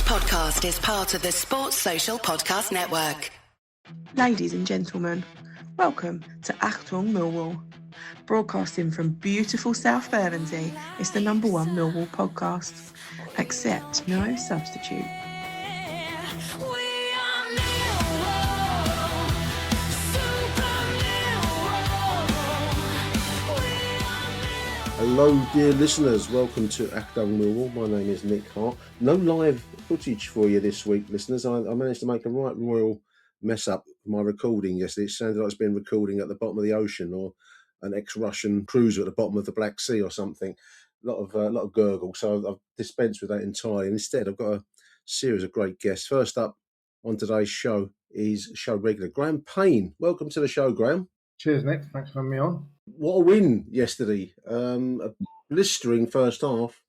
podcast is part of the Sports Social Podcast Network. Ladies and gentlemen, welcome to Achtung Millwall. Broadcasting from beautiful South Bermondsey, it's the #1 Millwall podcast. Accept no substitute. Hello dear listeners, welcome to Achtung Millwall. My name is Nick Hart. No live footage for you this week, listeners. I managed to make a right royal mess up my recording yesterday. It sounded like it's been recording at the bottom of the ocean or an ex-Russian cruiser at the bottom of the Black Sea or something. A lot of gurgle, so I've dispensed with that entirely. And instead, I've got a series of great guests. First up on today's show is show regular Graham Payne. Welcome to the show, Graham. Cheers, Nick. Thanks for having me on. What a win yesterday. A blistering first half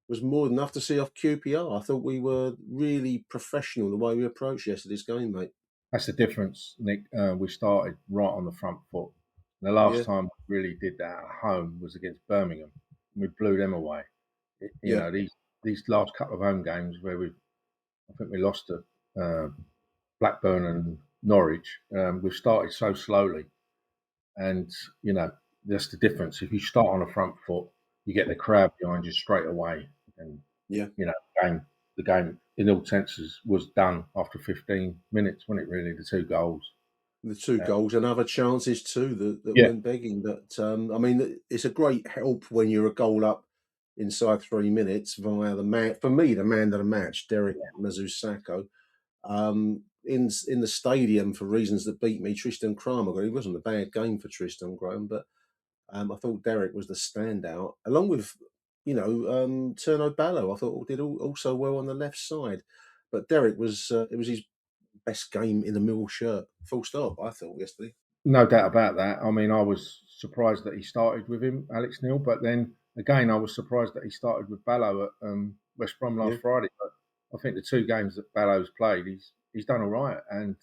was more than enough to see off QPR. I thought we were really professional the way we approached yesterday's game, mate. That's the difference, Nick. We started right on the front foot. The last time we really did that at home was against Birmingham. We blew them away. You know, these last couple of home games where I think we lost to Blackburn and Norwich, we've started so slowly. And, you know, that's the difference. If you start on the front foot, you get the crowd behind you straight away. And, you know, the game, in all senses, was done after 15 minutes, wasn't it, really, the two goals? The two goals and other chances too that went begging. But, I mean, it's a great help when you're a goal up inside 3 minutes via the man, for me, the man of the match, Derek Mazusako. In the stadium, for reasons that beat me, Tristan Kramer. It wasn't a bad game for Tristan Graham, but I thought Derek was the standout, along with, you know, Turno Ballo. I thought did also well on the left side, but Derek was it was his best game in the Millwall shirt. Full stop. I thought yesterday. No doubt about that. I mean, I was surprised that he started with him, Alex Neil, but then again, I was surprised that he started with Ballo at West Brom last Friday. But I think the two games that Ballo's played, he's done all right, and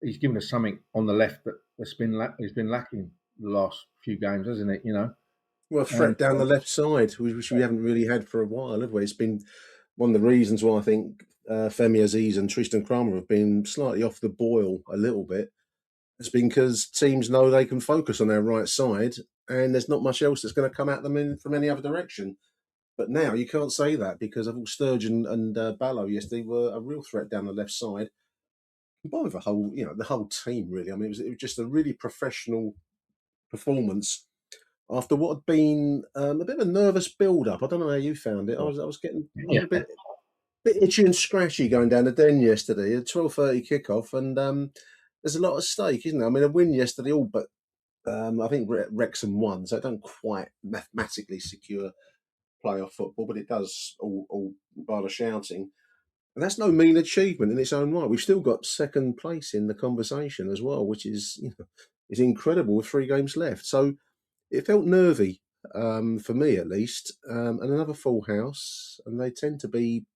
he's given us something on the left that's been lacking the last few games, hasn't it? You know, well, threat down the left side, which we haven't really had for a while, have we? It's been one of the reasons why I think Femi Aziz and Tristan Kramer have been slightly off the boil a little bit. It's been because teams know they can focus on their right side, and there's not much else that's going to come at them from any other direction. But now you can't say that because I thought Sturgeon and Ballo yesterday were a real threat down the left side. By the whole team really. I mean, it was just a really professional performance after what had been a bit of a nervous build-up. I don't know how you found it. I was getting a bit itchy and scratchy going down the Den yesterday. A 12:30 kickoff, and there's a lot at stake, isn't there? I mean, a win yesterday, all but I think Wrexham won, so it don't quite mathematically secure playoff football, but it does all by the shouting. And that's no mean achievement in its own right. We've still got second place in the conversation as well, which is is incredible with 3 games left. So it felt nervy for me at least, and another full house. And they tend to be,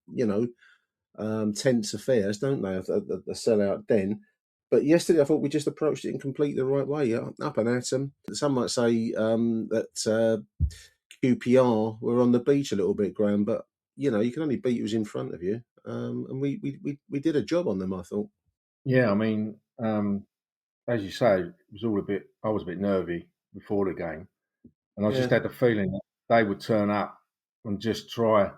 tense affairs, don't they? A sellout Den. But yesterday I thought we just approached it in completely the right way, up and at them. Some might say that QPR were on the beach a little bit, Graham, but you can only beat who's in front of you, and we did a job on them, I thought. Yeah, I mean, as you say, it was all I was a bit nervy before the game, and I just had the feeling that they would turn up and just try.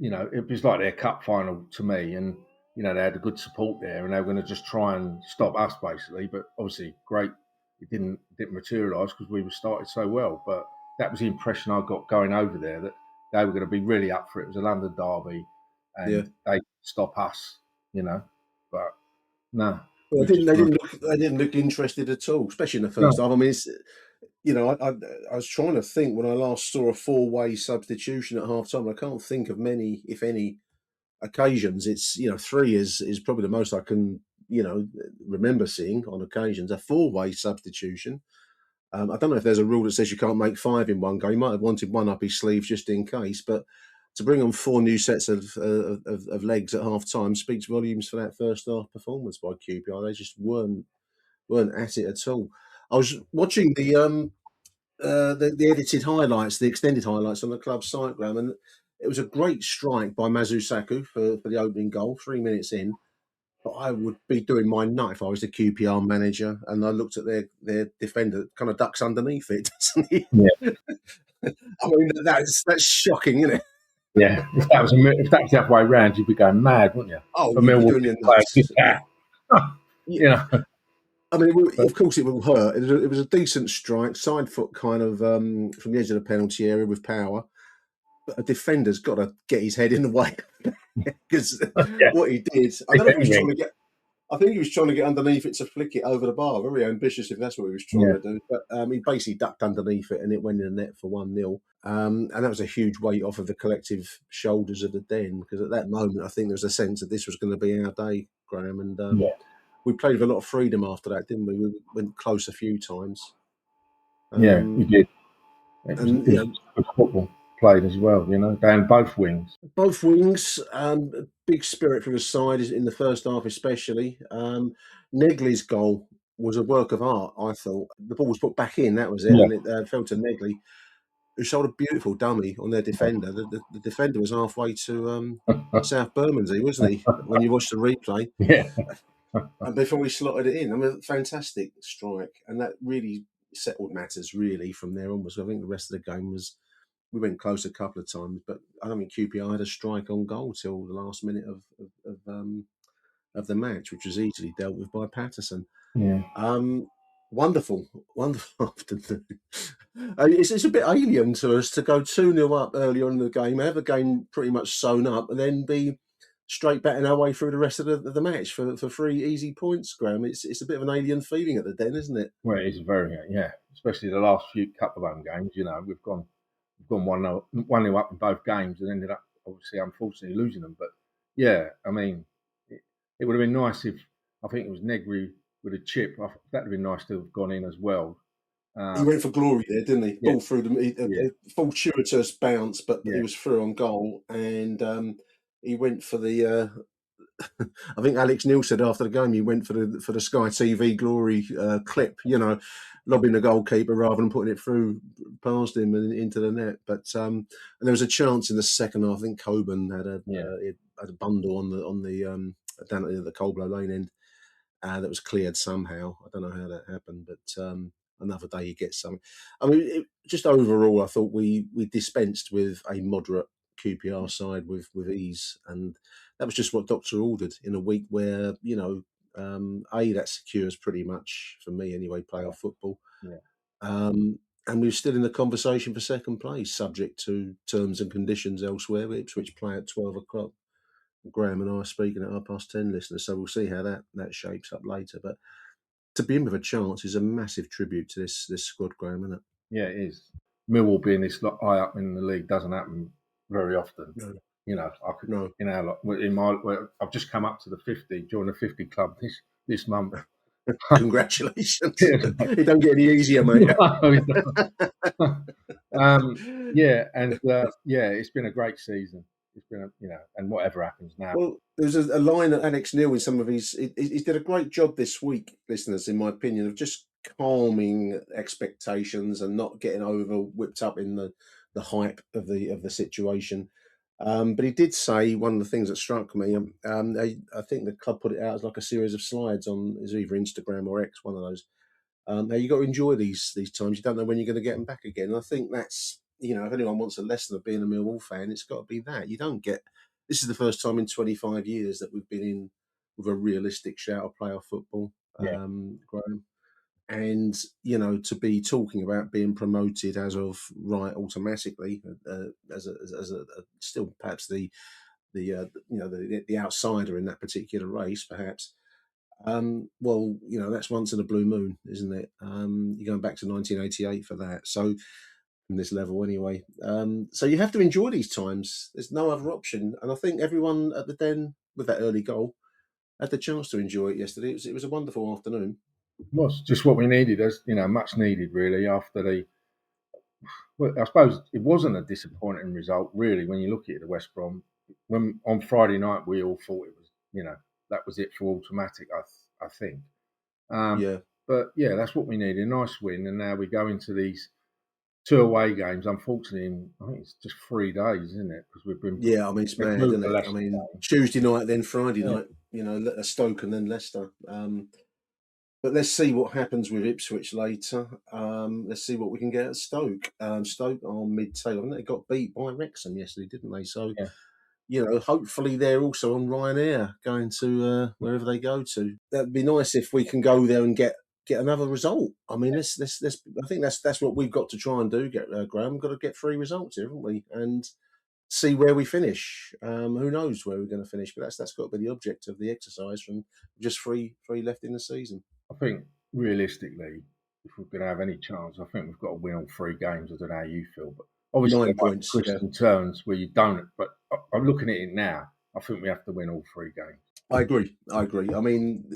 It was like their cup final to me, and they had a good support there, and they were going to just try and stop us basically. But obviously, great, it didn't materialise because we were started so well, but. That was the impression I got going over there, that they were going to be really up for it. It was a London derby, and they stop us, But no, well, they didn't look interested at all, especially in the first half. I mean, I was trying to think when I last saw a 4-way substitution at half time. I can't think of many, if any, occasions. It's 3 is probably the most I can remember seeing on occasions. A 4-way substitution. I don't know if there's a rule that says you can't make 5 in one go. He might have wanted one up his sleeve just in case, but to bring on 4 new sets of legs at half time speaks volumes for that first half performance by QPR. They just weren't at it at all. I was watching the edited highlights, the extended highlights on the club site, Graham, and It was a great strike by Mazusaku for the opening goal, 3 minutes in. But I would be doing my nut if I was the QPR manager and I looked at their defender, kind of ducks underneath it, doesn't he? Yeah. I mean, that's shocking, isn't it? Yeah, if that was the other way round, you'd be going mad, wouldn't you? Oh, For you'd be Millwall doing your players, nuts. yeah. Yeah. You know, I mean, but of course it will hurt. It was a decent strike, side foot kind of from the edge of the penalty area with power. But a defender's got to get his head in the way because yeah, what he did, I if don't know if he was anything, trying to get. I think he was trying to get underneath it to flick it over the bar. Very ambitious, if that's what he was trying yeah, to do. But he basically ducked underneath it, and it went in the net for 1-0. And that was a huge weight off of the collective shoulders of the Den, because at that moment, I think there was a sense that this was going to be our day, Graham. And yeah, we played with a lot of freedom after that, didn't we? We went close a few times. yeah, we did. It was, And it was good football played as well, you know, down both wings. both wings, big spirit from the side in the first half, especially. Negley's goal was a work of art, I thought. The ball was put back in, that was it, Yeah, and it fell to Negley, who sold a beautiful dummy on their defender. The defender was halfway to South Bermondsey, wasn't he, when you watched the replay? yeah, And before we slotted it in, I mean, fantastic strike. And that really settled matters, really, from there onwards. I think the rest of the game was. We went close a couple of times, but I don't think QPR had a strike on goal till the last minute of the match, which was easily dealt with by Patterson. yeah, Wonderful, wonderful afternoon. It's a bit alien to us to go 2-0 up early on in the game, have the game pretty much sewn up, and then be straight batting our way through the rest of the match for 3 easy points, Graham. It's a bit of an alien feeling at the Den, isn't it? well, it is very, yeah, especially the last few couple of home games, you know, we've gone 1-0 up in both games and ended up, obviously, unfortunately, losing them. But yeah, I mean, it would have been nice if, I think it was Negri with a chip. That would have been nice to have gone in as well. He went for glory there, didn't he? Yeah, Ball through yeah, a fortuitous bounce, but he yeah, was through on goal, and he went for the. I think Alex Neil said after the game he went for the Sky TV glory clip, you know, lobbing the goalkeeper rather than putting it through past him and into the net. But and there was a chance in the second half. I think Coburn had yeah, had a bundle on the down at the Coldblow Lane end that was cleared somehow. I don't know how that happened, but another day you get something. I mean, just overall, I thought we dispensed with a moderate QPR side with ease, and that was just what Doctor ordered in a week where, you know, that secures pretty much, for me anyway, playoff football. yeah, And we were still in the conversation for second place, subject to terms and conditions elsewhere, which play at 12 o'clock. Graham and I are speaking at 10:30, listeners, so we'll see how that shapes up later. But to be in with a chance is a massive tribute to this squad, Graham, isn't it? yeah, it is. Millwall being this high up in the league doesn't happen very often. No, You know, I could, no. I've just come up to the 50, joined the 50 club this month. Congratulations. It don't get any easier, mate. Yeah, and yeah, it's been a great season. It's been, and whatever happens now. Well, there's a line at Alex Neil in some of his. He did a great job this week, listeners, in my opinion, of just calming expectations and not getting over whipped up in the hype of the situation. But he did say one of the things that struck me. I think the club put it out as like a series of slides on is either Instagram or X, one of those. Now you got to enjoy these times. You don't know when you're going to get them back again. And I think that's, you know, if anyone wants a lesson of being a Millwall fan, it's got to be that you don't get. This is the first time in 25 years that we've been in with a realistic shout of playoff football, Yeah, Graham. And you know, to be talking about being promoted as of right automatically, as a still perhaps the outsider in that particular race, perhaps. Well, you know, that's once in a blue moon, isn't it? You're going back to 1988 for that. So, from this level anyway. So you have to enjoy these times. There's no other option. And I think everyone at the Den with that early goal had the chance to enjoy it yesterday. It was a wonderful afternoon. it was just what we needed, as much needed really after the. Well, I suppose it wasn't a disappointing result really when you look at it. The West Brom, when on Friday night we all thought it was, that was it for automatic. I think. Yeah. But yeah, that's what we need, a nice win. And now we go into these 2 away games. Unfortunately, I think it's just 3 days, isn't it? Because we've been Yeah, I mean, it's mad, moved isn't the it? I Leicester mean, game. Tuesday night, then Friday Yeah. night, Stoke and then Leicester. But let's see what happens with Ipswich later. Let's see what we can get at Stoke. Stoke are mid-table. I think they got beat by Wrexham yesterday, didn't they? So, Yeah. hopefully they're also on Ryanair going to wherever they go to. That'd be nice if we can go there and get another result. I mean, this I think that's what we've got to try and do. Graham, we've got to get 3 results here, haven't we? And see where we finish. Who knows where we're going to finish? But that's got to be the object of the exercise from just three left in the season. I think realistically, if we're going to have any chance, I think we've got to win all 3 games. I don't know how you feel, but obviously 9 there might be points. twists and turns where you don't. But I'm looking at it now. I think we have to win all 3 games. I agree. I mean,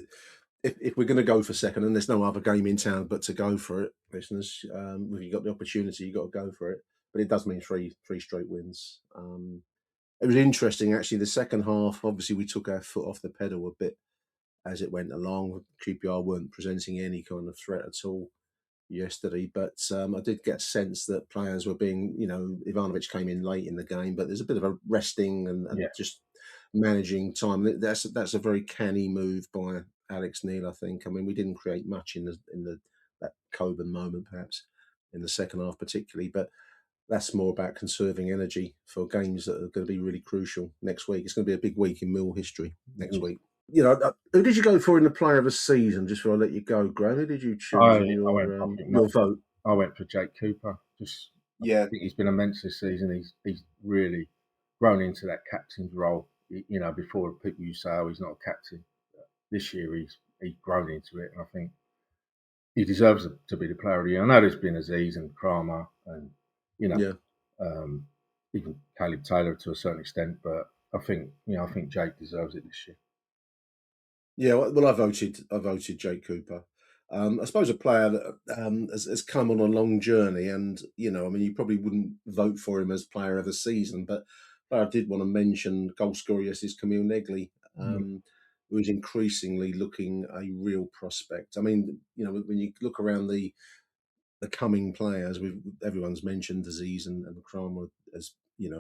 if we're going to go for second, and there's no other game in town but to go for it, listeners, if you've got the opportunity, you've got to go for it. But it does mean three straight wins. It was interesting, actually. The second half, obviously, we took our foot off the pedal a bit as it went along. QPR weren't presenting any kind of threat at all yesterday, but I did get a sense that players were being, Ivanovic came in late in the game, but there's a bit of a resting and just managing time. That's a very canny move by Alex Neil, I think. I mean, we didn't create much in that Coburn moment, perhaps in the second half, particularly, but that's more about conserving energy for games that are going to be really crucial next week. It's going to be a big week in Mill history next week. Who did you go for in the player of the season? Just before I let you go, Graham, who did you choose in your vote? I went for Jake Cooper. I think he's been immense this season. He's really grown into that captain's role. Before people used to say, "Oh, he's not a captain." This year, he's grown into it, and I think he deserves to be the player of the year. I know there's been Aziz and Kramer, and even Caleb Taylor to a certain extent, but I think Jake deserves it this year. Yeah, well, I voted Jake Cooper. I suppose a player that has come on a long journey, and you probably wouldn't vote for him as player of the season, but I did want to mention goal scorer is Camille Negley, who is increasingly looking a real prospect. I mean, when you look around the coming players, everyone's mentioned Aziz and Kramer as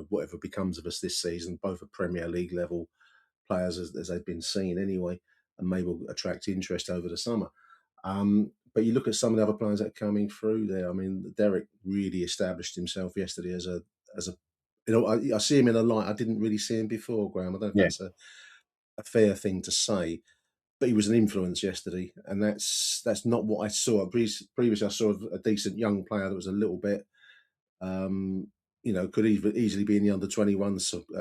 whatever becomes of us this season, both at Premier League level players as they've been seen anyway, and maybe will attract interest over the summer. But you look at some of the other players that are coming through there. I mean, Derek really established himself yesterday as a. I see him in a light I didn't really see him before, Graham. I don't know if that's a fair thing to say, but he was an influence yesterday, and that's not what I saw. Previously, I saw a decent young player that was a little bit. Could easily be in the under-21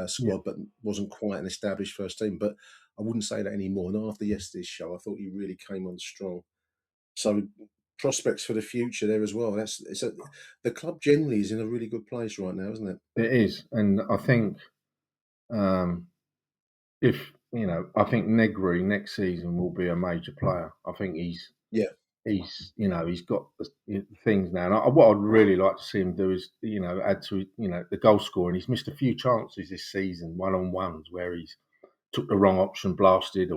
squad, but wasn't quite an established first team. But I wouldn't say that anymore. And after yesterday's show, I thought he really came on strong. So prospects for the future there as well. The club generally is in a really good place right now, isn't it? It is, and I think I think Negri next season will be a major player. I think he's got the things now. And what I'd really like to see him do is, add to, the goal scoring. He's missed a few chances this season, one-on-ones, where he's took the wrong option, blasted,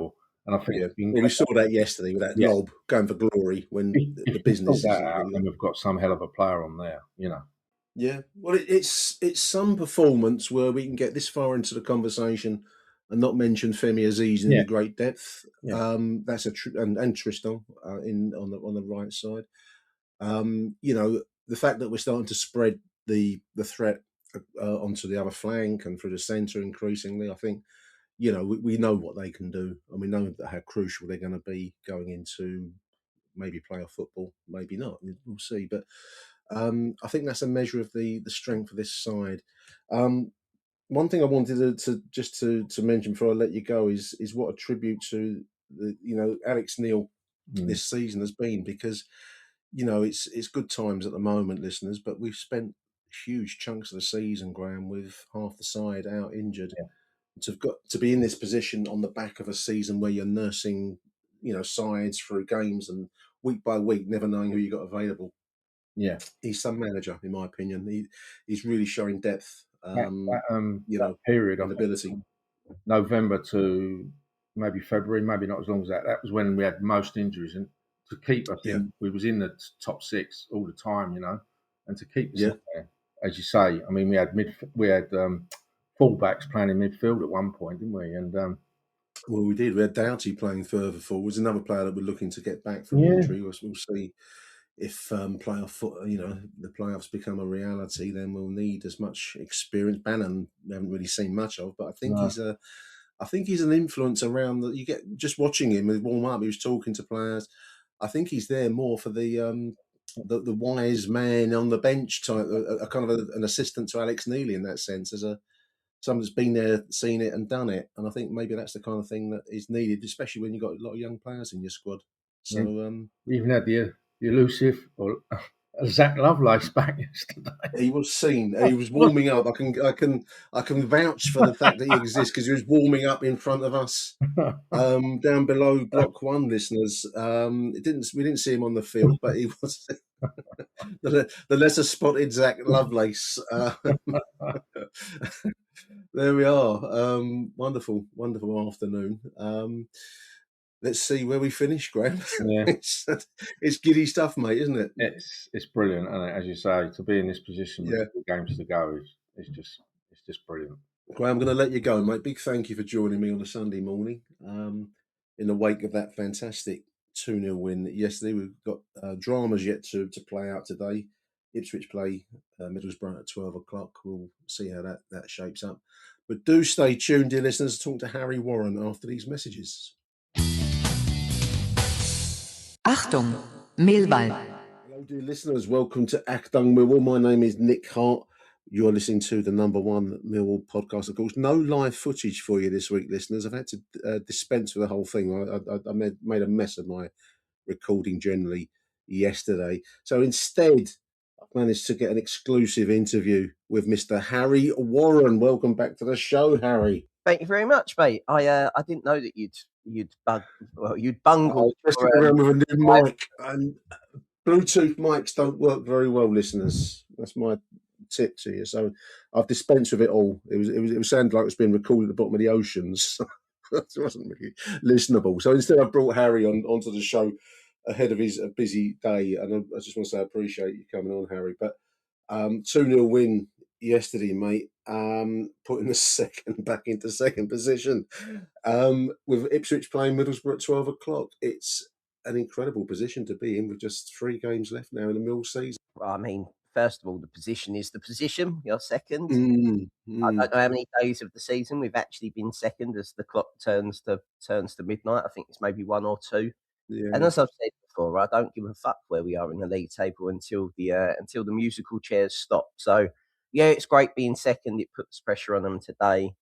and I think we saw that yesterday with that lob going for glory when the business is out, and we've got some hell of a player on there, Yeah, well, it's some performance where we can get this far into the conversation and not mention Femi Aziz in the great depth. That's and Tristan on the right side. The fact that we're starting to spread the threat onto the other flank and through the centre increasingly, I think we know what they can do, and we know how crucial they're going to be going into maybe playoff football, maybe not. We'll see, but I think that's a measure of the strength of this side. One thing I wanted to mention before I let you go is what a tribute to Alex Neil this season has been, because it's good times at the moment, listeners, but we've spent huge chunks of the season, Graham, with half the side out injured. To be in this position on the back of a season where you're nursing sides through games and week by week, never knowing who you got available. He's some manager, in my opinion. He's really showing depth. That period of ability. November to maybe February, maybe not as long as that. That was when we had most injuries, and to keep us in, we was in the top 6 all the time, and to keep us in there, as you say. I mean, we had fullbacks playing in midfield at one point, didn't we? And well, we did. We had Doughty playing further forwards. Another player that we're looking to get back from injury. We'll see if the playoffs become a reality. Then we'll need as much experience. Bannon, we haven't really seen much of, but I think he's an influence around that. You get just watching him warm up. He was talking to players. I think he's there more for the wise man on the bench type, a kind of an assistant to Alex Neely in that sense, as someone that's been there, seen it, and done it. And I think maybe that's the kind of thing that is needed, especially when you've got a lot of young players in your squad. So we even had the elusive or Zach Lovelace back yesterday. He was seen. He was warming up. I can vouch for the fact that he exists because he was warming up in front of us down below Block 1, listeners. We didn't see him on the field, but he was the lesser spotted Zach Lovelace. There we are. Wonderful afternoon. Let's see where we finish, Graham. Yeah. It's giddy stuff, mate, isn't it? It's brilliant, and as you say, to be in this position with 2 games to go is just brilliant. Graham, I'm going to let you go, mate. Big thank you for joining me on a Sunday morning. In the wake of that fantastic 2-0 win yesterday, we've got dramas yet to play out today. Ipswich play Middlesbrough at 12 o'clock. We'll see how that shapes up. But do stay tuned, dear listeners, to talk to Harry Warren after these messages. Achtung, Millwall. Hello, dear listeners. Welcome to Achtung Millwall. My name is Nick Hart. You're listening to the number 1 Millwall podcast. Of course, no live footage for you this week, listeners. I've had to dispense with the whole thing. I made a mess of my recording generally yesterday. So instead, I've managed to get an exclusive interview with Mr. Harry Warren. Welcome back to the show, Harry. Thank you very much, mate. I didn't know that you'd bungled. Just go around with a new mic, and Bluetooth mics don't work very well, listeners. That's my tip to you. So I've dispensed with it all. It sounded like it was being recorded at the bottom of the oceans. It wasn't really listenable. So instead, I brought Harry onto the show ahead of his busy day, and I just want to say I appreciate you coming on, Harry. But 2-0 win yesterday, mate. Putting the second back into second position with Ipswich playing Middlesbrough at 12 o'clock. It's an incredible position to be in with just 3 games left now in the Mill season. Well, I mean, first of all, the position is the position. You're second. I don't know how many days of the season we've actually been second as the clock turns to midnight. I think it's maybe 1 or 2. Yeah. And as I've said before, I don't give a fuck where we are in the league table until the musical chairs stop. So yeah, it's great being second. It puts pressure on them today.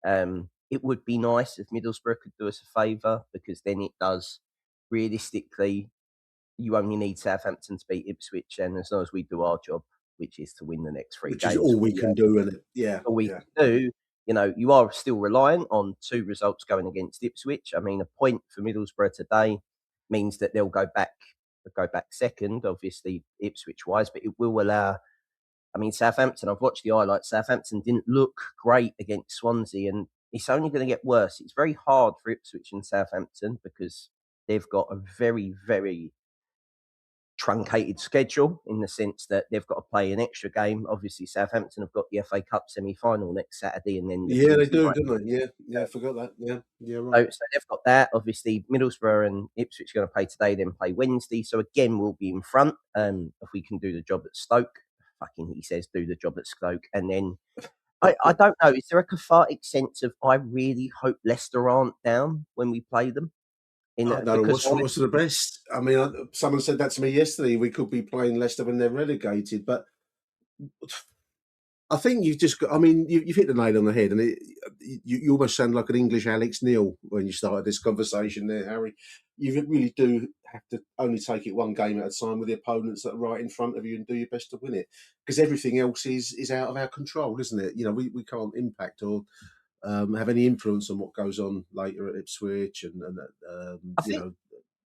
It would be nice if Middlesbrough could do us a favour, because then it does. Realistically, you only need Southampton to beat Ipswich, and as long as we do our job, which is to win the next 3 games, which is all we can do, isn't it? Yeah, all we can do. You know, you are still reliant on 2 results going against Ipswich. I mean, a point for Middlesbrough today means that they'll go back second, obviously Ipswich wise, but it will allow. I mean, Southampton, I've watched the highlights. Southampton didn't look great against Swansea, and it's only going to get worse. It's very hard for Ipswich and Southampton because they've got a very, very truncated schedule in the sense that they've got to play an extra game. Obviously, Southampton have got the FA Cup semi-final next Saturday, and then they do, don't they? Yeah, I forgot that. Yeah, right. So they've got that. Obviously, Middlesbrough and Ipswich are going to play today, then play Wednesday. So again, we'll be in front. If we can do the job at Stoke. He says do the job at Stoke, and then I don't know. Is there a cathartic sense of I really hope Leicester aren't down when we play them? I don't know what's the best. I mean, someone said that to me yesterday. We could be playing Leicester when they're relegated, but I think you've just got. I mean, you've hit the nail on the head, and you almost sound like an English Alex Neil when you started this conversation there, Harry. You really do have to only take it 1 game at a time with the opponents that are right in front of you and do your best to win it, because everything else is out of our control, isn't it? You know, we can't impact or have any influence on what goes on later at Ipswich and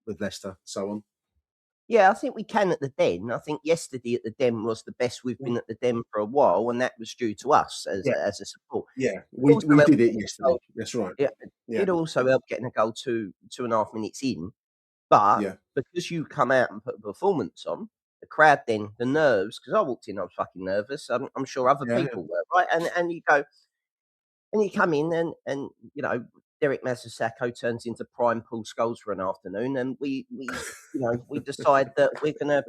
with Leicester, so on. Yeah, I think we can at the Den. I think yesterday at the Den was the best we've been at the Den for a while, and that was due to us as a support. Yeah, we did it yesterday. That's right. It also helped getting a goal 2.5 minutes in. But because you come out and put a performance on, the crowd then, the nerves, because I walked in, I was fucking nervous. I'm sure other people were, right? And you go, and you come in and you know, Derek Mazzucato turns into prime Paul Scholes for an afternoon, and we we decide that we're gonna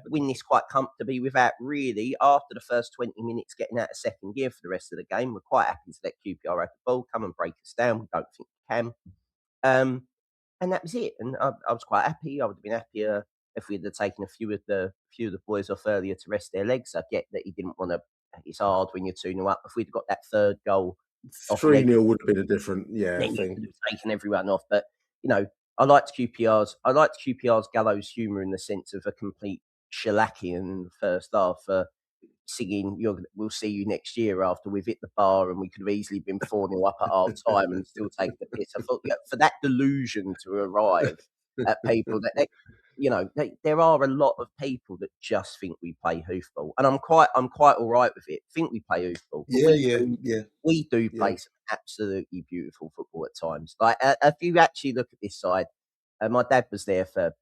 win this quite comfortably without really, after the first 20 minutes, getting out of second gear for the rest of the game. We're quite happy to let QPR have the ball, come and break us down. We don't think we can. And that was it. And I was quite happy. I would have been happier if we had taken a few of the boys off earlier to rest their legs. I get that he didn't want to. It's hard when you're 2-0 up. If we'd got that third goal off 3-0 would have been a different then you thing. could have taken everyone off. But I liked QPR's gallows humour in the sense of a complete shellacking in the first half. Singing, we'll see you next year after we've hit the bar, and we could have easily been 4-0 up at half time and still take the piss. I thought, for that delusion to arrive at people that there are a lot of people that just think we play hoofball, and I'm quite all right with it. Think we play hoofball. We do play some absolutely beautiful football at times. Like if you actually look at this side, my dad was there for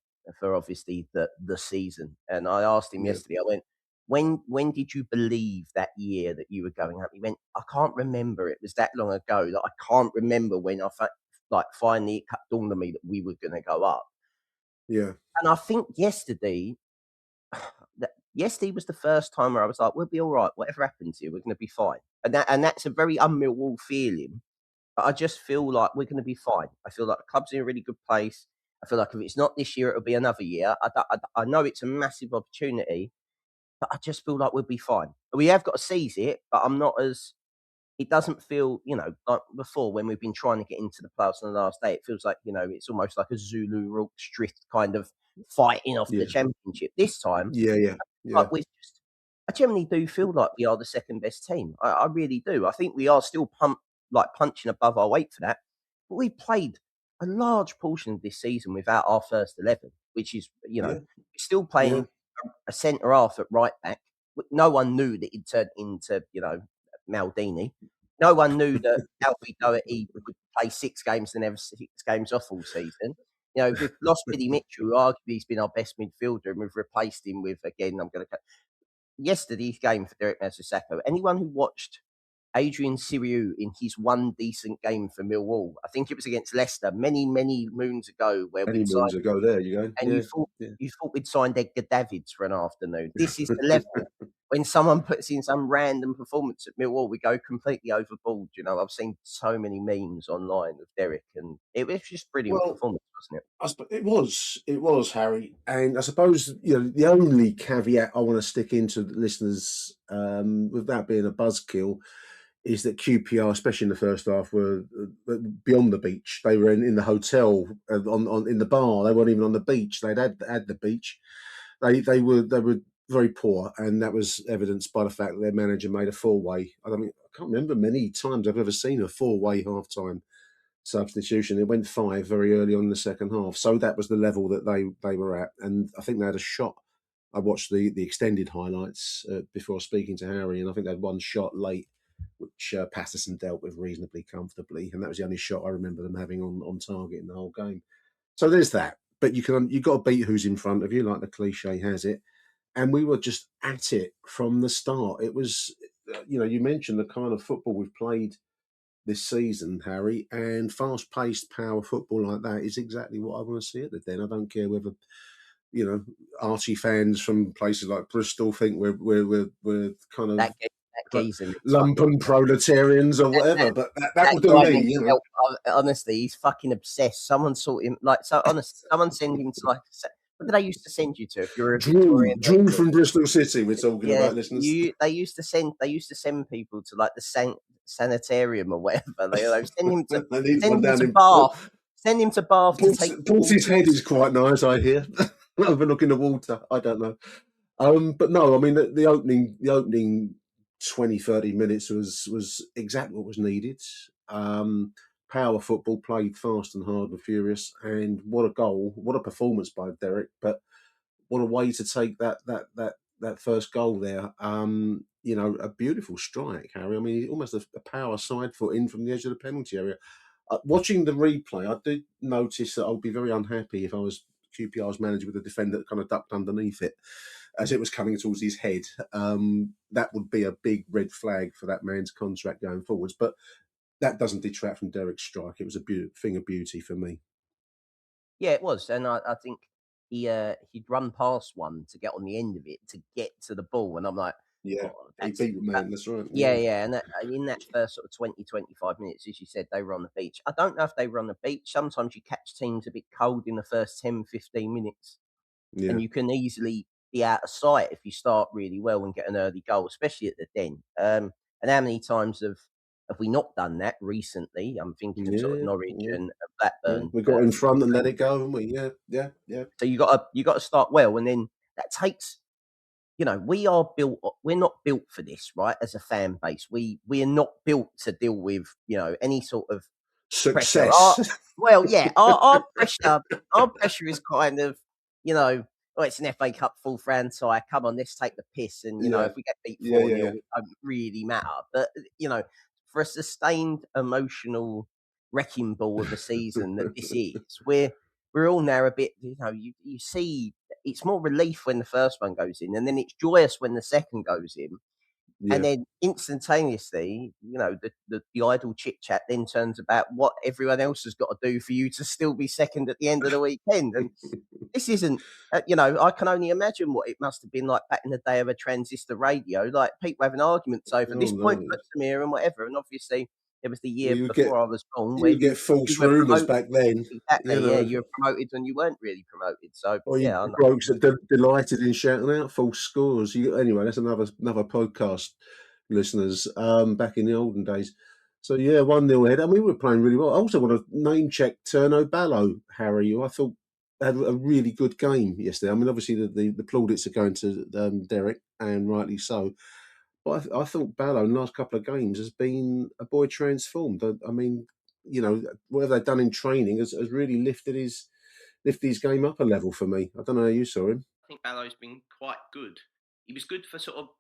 obviously the season, and I asked him yesterday. I went, when did you believe that year that you were going up? He went, I can't remember. It was that long ago that I can't remember when I finally it dawned on me that we were going to go up. Yeah. And I think yesterday was the first time where I was like, we'll be all right. Whatever happens here, we're going to be fine. And that's a very un-Millwall feeling. But I just feel like we're going to be fine. I feel like the club's in a really good place. I feel like if it's not this year, it'll be another year. I know it's a massive opportunity, but I just feel like we'll be fine. We have got to seize it, but I'm not as... It doesn't feel, like before when we've been trying to get into the playoffs on the last day. It feels like, it's almost like a Zulu Rooks drift kind of fighting off the championship. This time, like I generally do feel like we are the second best team. I really do. I think we are still punching above our weight for that. But we played a large portion of this season without our first 11, which is, we're still playing a centre half at right back. No one knew that he'd turn into, Maldini. No one knew that Alfie Doherty would play 6 games and have 6 games off all season. We've lost Billy Mitchell, who arguably has been our best midfielder, and we've replaced him with, again, yesterday's game for Derek Mazzucato. Anyone who watched Adrian Siriu in his one decent game for Millwall, I think it was against Leicester many, many moons ago, where you go. And you thought we'd signed Edgar Davids for an afternoon. This is the level. When someone puts in some random performance at Millwall, we go completely overboard. I've seen so many memes online of Derek, and it was just brilliant performance, wasn't it? It was, Harry. And I suppose, the only caveat I want to stick into the listeners, without being a buzzkill, is that QPR, especially in the first half, were beyond the beach. They were in the hotel, in the bar. They weren't even on the beach. They'd had the beach. They were very poor, and that was evidenced by the fact that their manager made a 4-way. I can't remember many times I've ever seen a 4-way half-time substitution. It went 5 very early on in the second half. So that was the level that they were at. And I think they had a shot. I watched the extended highlights before speaking to Harry, and I think they had one shot late, which Patterson dealt with reasonably comfortably. And that was the only shot I remember them having on target in the whole game. So there's that. But you've got to beat who's in front of you, like the cliche has it. And we were just at it from the start. It was, you mentioned the kind of football we've played this season, Harry, and fast-paced power football like that is exactly what I want to see at the Den. I don't care whether, Archie fans from places like Bristol think we're kind of that geezer, lumpen proletarians or whatever, but that will do me, Honestly, he's fucking obsessed. Someone sort him, someone send him to what did they used to send you to if you're a Victorian? Drew from Bristol City. We're talking about listeners. They used to send people to the sanitarium or whatever. They send him to Bath. Send him to Bath. Porty's head is quite nice, I hear. Overlooking the water. I don't know. But no, I mean the opening 20, 30 minutes was exactly what was needed. Power football, played fast and hard and furious, and what a goal, what a performance by Derek, but what a way to take that first goal there. A beautiful strike, Harry. I mean, almost a power side foot in from the edge of the penalty area. Watching the replay, I did notice that I would be very unhappy if I was QPR's manager with a defender that kind of ducked underneath it. as it was coming towards his head. That would be a big red flag for that man's contract going forwards. But that doesn't detract from Derek's strike. It was a thing of beauty for me. Yeah, it was, and I think he'd run past one to get on the end of it to get to the ball, and I'm like, Yeah, oh, he beat the man. That's right. Yeah, and in that first sort of 20, 25 minutes, as you said, they were on the beach. I don't know if they were on the beach. Sometimes you catch teams a bit cold in the first 10, 15 minutes, Yeah, and you can easily be out of sight if you start really well and get an early goal, especially at the Den. And how many times have we not done that recently? I'm thinking of sort of Norwich and Blackburn. We got in front and let it go, haven't we? Yeah. So you got to start well, and then that takes. We're not built for this, right? As a fan base, we are not built to deal with, any sort of pressure. Success. Our pressure is kind of, it's an FA Cup full franchise. Come on, let's take the piss. And, if we get beat 4-0, it don't really matter. But, for a sustained emotional wrecking ball of a season that this is, we're all now a bit, you see, it's more relief when the first one goes in, and then it's joyous when the second goes in. Yeah. And then instantaneously, the idle chit chat then turns about what everyone else has got to do for you to still be second at the end of the weekend. And this isn't, I can only imagine what it must have been like back in the day of a transistor radio, like people having arguments over this point puts them here and whatever. And obviously, it was the year before I was born where you get false rumours back then. Exactly, yeah, you were promoted when you weren't really promoted. So, blokes that delighted in shouting out false scores. Anyway, that's another podcast, listeners. Back in the olden days. So 1-0 ahead. I mean, we were playing really well. I also want to name check Turno Ballo, Harry. I thought had a really good game yesterday. I mean, obviously the plaudits are going to Derek, and rightly so. But I thought Ballo in the last couple of games has been a boy transformed. I mean, whatever they've done in training has really lifted his game up a level for me. I don't know how you saw him. I think Ballo's been quite good. He was good for sort of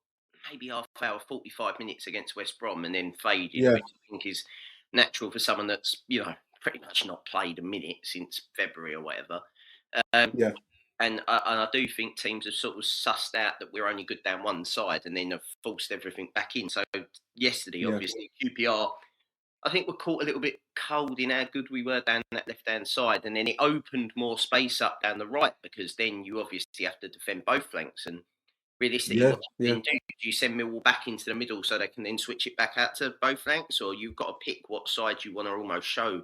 maybe half hour, 45 minutes against West Brom, and then faded, which I think is natural for someone that's, pretty much not played a minute since February or whatever. And I do think teams have sort of sussed out that we're only good down one side and then have forced everything back in. So yesterday, obviously, QPR, I think we're caught a little bit cold in how good we were down that left-hand side. And then it opened more space up down the right because then you obviously have to defend both flanks. And realistically, what you then do you send Millwall back into the middle so they can then switch it back out to both flanks? Or you've got to pick what side you want to almost show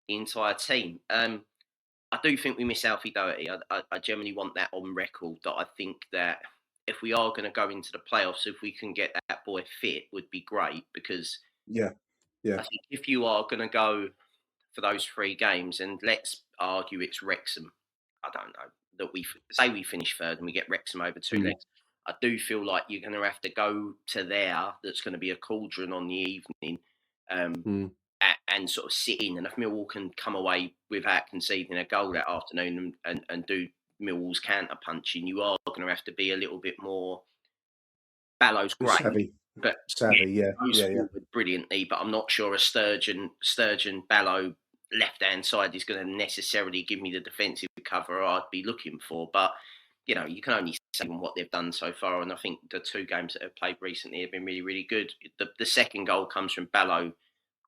the entire team. I do think we miss Alfie Doherty. I generally want that on record, that I think that if we are going to go into the playoffs, if we can get that boy fit, would be great, because I think if you are going to go for those 3 games, and let's argue it's Wrexham, I don't know, that we finish third and we get Wrexham over 2 legs, I do feel like you're going to have to go to there. That's going to be a cauldron on the evening. And sort of sit in, and if Millwall can come away without conceding a goal that afternoon and do Millwall's counter punching, you are going to have to be a little bit more. Ballow's great, savvy, brilliantly, but I'm not sure a Sturgeon Ballow left hand side is going to necessarily give me the defensive cover I'd be looking for. But you can only say what they've done so far, and I think the 2 games that have played recently have been really, really good. The second goal comes from Ballow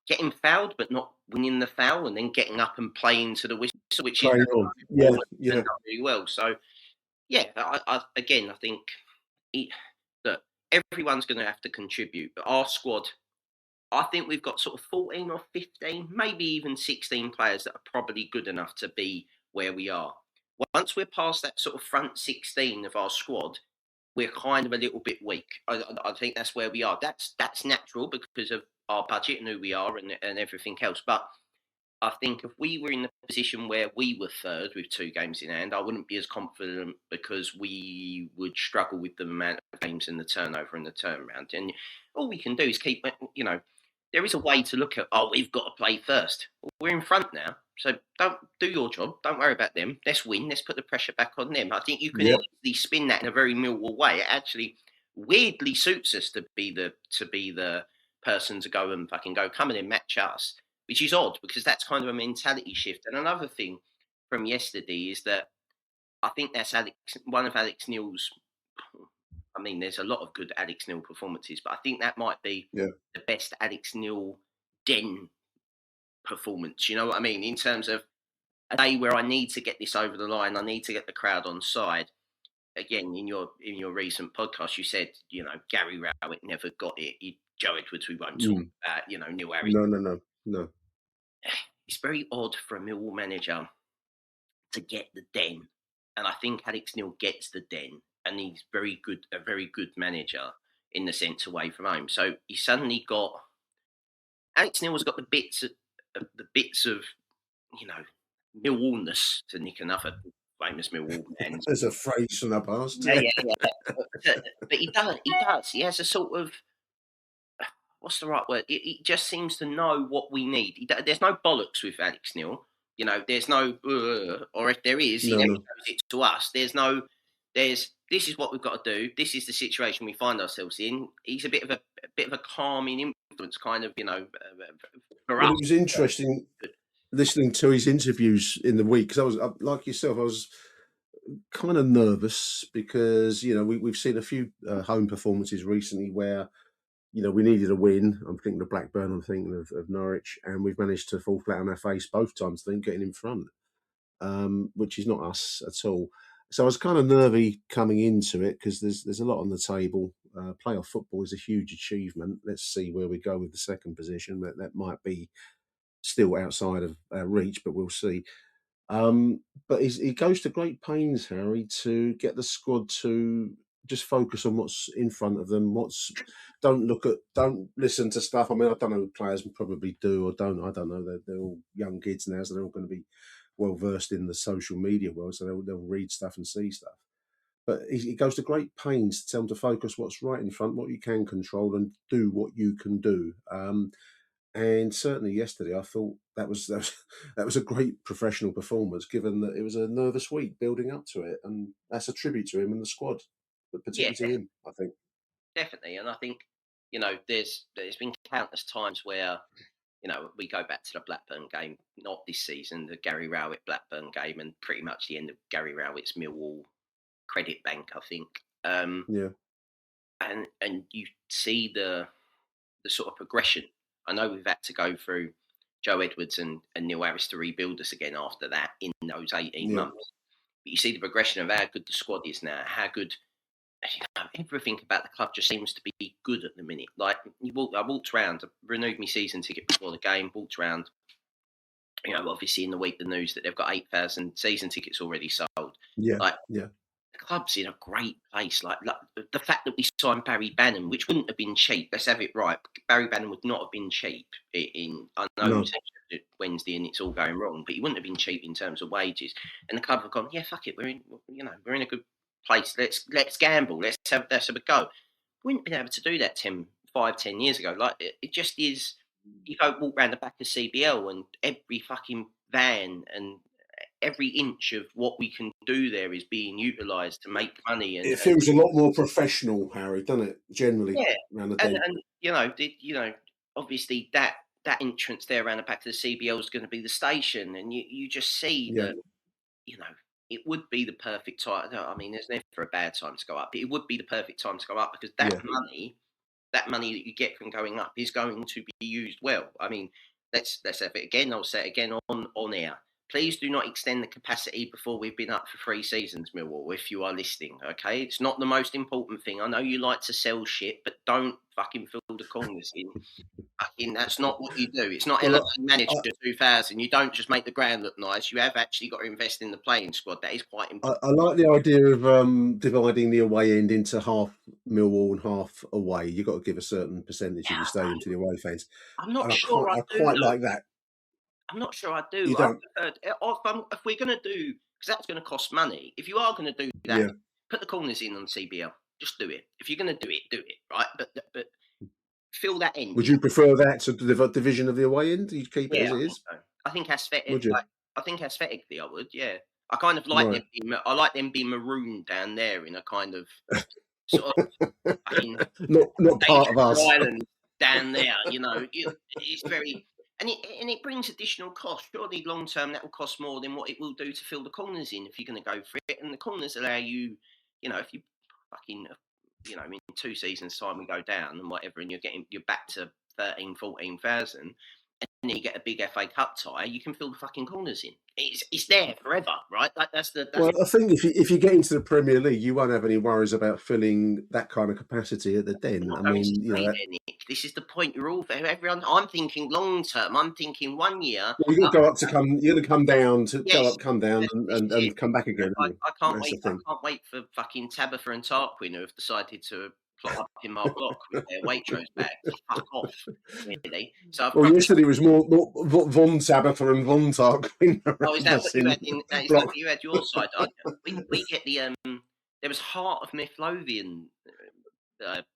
getting fouled, but not winning the foul, and then getting up and playing to the whistle, which is done really well. So, I think that everyone's going to have to contribute. But our squad, I think we've got sort of 14 or 15, maybe even 16 players that are probably good enough to be where we are. Once we're past that sort of front 16 of our squad, we're kind of a little bit weak. I think that's where we are. That's natural because of our budget and who we are and everything else. But I think if we were in the position where we were third with 2 games in hand, I wouldn't be as confident, because we would struggle with the amount of games and the turnover and the turnaround. And all we can do is keep, there is a way to look at, we've got to play first. We're in front now. So don't do your job. Don't worry about them. Let's win. Let's put the pressure back on them. I think you can easily spin that in a very Millwall way. It actually weirdly suits us to be the person to go and fucking go, come in and match us, which is odd, because that's kind of a mentality shift. And another thing from yesterday is that I think that's one of Alex Neil's I mean, there's a lot of good Alex Neil performances, but I think that might be Yeah. the best Alex Neil den performance. You know what I mean? In terms of a day where I need to get this over the line, I need to get the crowd on side. Again, in your recent podcast, you said, Gary Rowett never got it. Joe Edwards, we won't talk about. Neil Harris. No. It's very odd for a Millwall manager to get the den, and I think Alex Neil gets the den, and he's a very good manager in the sense away from home. So he suddenly got Alex Neil's got the bits of Millwallness, to nick another famous Millwall man. There's a phrase from the past. Yeah. But he does. He has a sort of, what's the right word? He just seems to know what we need. There's no bollocks with Alex Neil. There's no, or if there is, he never shows it to us. This is what we've got to do. This is the situation we find ourselves in. He's a bit of a calming influence, kind of, for us. It was interesting listening to his interviews in the week, because I was, like yourself, I was kind of nervous because we've seen a few home performances recently where we needed a win. I'm thinking of Blackburn, I'm thinking of Norwich, and we've managed to fall flat on our face both times, I think, getting in front, which is not us at all. So I was kind of nervy coming into it because there's a lot on the table. Playoff football is a huge achievement. Let's see where we go with the second position. That might be still outside of our reach, but we'll see. But he goes to great pains, Harry, to get the squad to just focus on what's in front of them. Don't listen to stuff. I mean, I don't know, players probably do or don't. I don't know. They're all young kids now, so they're all going to be well versed in the social media world, so they'll read stuff and see stuff. But he goes to great pains to tell them to focus what's right in front, what you can control, and do what you can do. And certainly yesterday, I thought that was a great professional performance, given that it was a nervous week building up to it, and that's a tribute to him and the squad, but particularly to him, I think. Definitely, and I think there's been countless times where we go back to the Blackburn game, not this season, the Gary Rowett Blackburn game, and pretty much the end of Gary Rowett's Millwall credit bank, I think. Yeah, and you see the sort of progression. I know we've had to go through Joe Edwards and Neil Harris to rebuild us again after that in those 18 months. But you see the progression of how good the squad is now, how good everything about the club just seems to be good at the minute. Like I walked around, I renewed my season ticket before the game, walked around. Obviously in the week the news that they've got 8,000 season tickets already sold. The club's in a great place. Like the fact that we signed Barry Bannon, which wouldn't have been cheap. Let's have it right. Barry Bannon would not have been cheap. I know Wednesday and it's all going wrong, but he wouldn't have been cheap in terms of wages. And the club have gone, yeah, fuck it, we're in a good place. Let's gamble. Let's have a go. We wouldn't have been able to do that 10 years ago. Like it just is. You go walk around the back of CBL and every fucking van and every inch of what we can do there is being utilised to make money. And it feels a lot more professional, Harry, doesn't it? Generally, around the day. And obviously that entrance there around the back of the CBL is going to be the station, and you just see that it would be the perfect time. I mean, there's never a bad time to go up, but it would be the perfect time to go up because that money that you get from going up is going to be used well. I mean, let's have it again. I'll say it again on air. Please do not extend the capacity before we've been up for 3 seasons, Millwall, if you are listening, okay? It's not the most important thing. I know you like to sell shit, but don't fucking fill the corners in. That's not what you do. It's not LFC Manager 2000. You don't just make the ground look nice. You have actually got to invest in the playing squad. That is quite important. I like the idea of dividing the away end into half Millwall and half away. You've got to give a certain percentage of the stadium to the away fans. I'm not sure I do. Quite like that. I'm not sure I do. You don't? If we're going to do, because that's going to cost money. If you are going to do that, put the corners in on CBL. Just do it. If you're going to do it, right? But fill that in. Would you prefer that to the division of the away end? You keep it as it is? I think aesthetically, I would. Yeah, I kind of like them. I like them being marooned down there in a kind of sort of not part of us island down there. It's very. And it brings additional cost. Surely long term that will cost more than what it will do to fill the corners in if you're going to go for it. And the corners allow you, if you, fucking, you know, in 2 seasons' time we go down and whatever, and you're back to 13, 14,000, and then you get a big FA Cup tie, you can fill the fucking corners in. It's there forever, right? Well, I think if you get into the Premier League, you won't have any worries about filling that kind of capacity at the Den. I mean, you know, Nick, this is the point. You're all everyone. I'm thinking long term. I'm thinking 1 year. well, you're going to come down to Yes, come down and come back again. I can't That's wait. the I thing. can't wait for fucking Tabitha and Tarquin who have decided to plot up in my block with their Waitrose bags. Fuck off, really. So Well, yesterday was more Von Tabitha and Von Tarquin. Oh, is that what you had? Is that what you had your side? We get the There was Heart of Midlothian